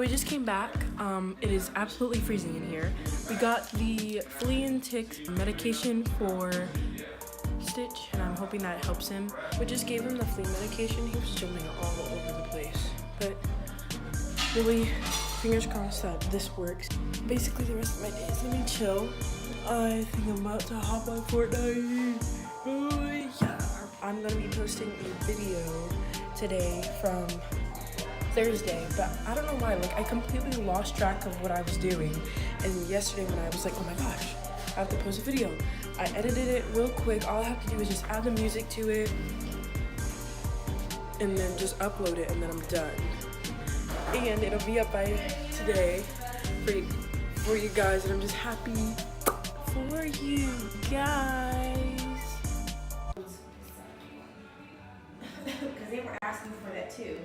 we just came back. It is absolutely freezing in here. We got the flea and tick medication for Stitch, and I'm hoping that helps him. We just gave him the flea medication. He was jumping all over the place, but really, fingers crossed that this works. Basically, the rest of my day is gonna be chill. I think I'm about to hop on Fortnite. Oh, yeah. I'm gonna be posting a video today from Thursday, but I don't know why, like I completely lost track of what I was doing. And yesterday when I was like, oh my gosh, I have to post a video. I edited it real quick. All I have to do is just add the music to it and then just upload it, and then I'm done. And it'll be up by today for you guys, and I'm just happy for you guys. Because they were asking for that too.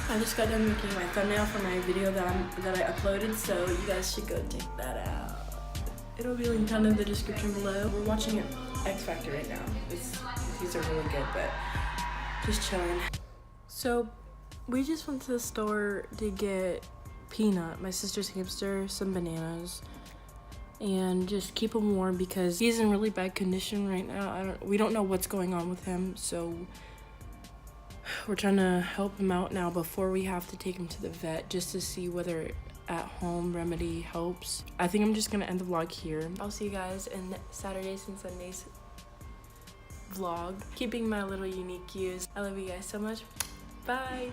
I just got done making my thumbnail for my video that I uploaded, so you guys should go check that out. It'll be linked down in the description below. We're watching X Factor right now. These are really good, but just chilling. So we just went to the store to get Peanut, my sister's hamster, some bananas, and just keep him warm because he's in really bad condition right now. We don't know what's going on with him, so we're trying to help him out now before we have to take him to the vet, just to see whether at-home remedy helps. I think I'm just gonna end the vlog here. I'll see you guys in Saturdays and Sundays vlog, keeping my little unique cues. I love you guys so much. Bye.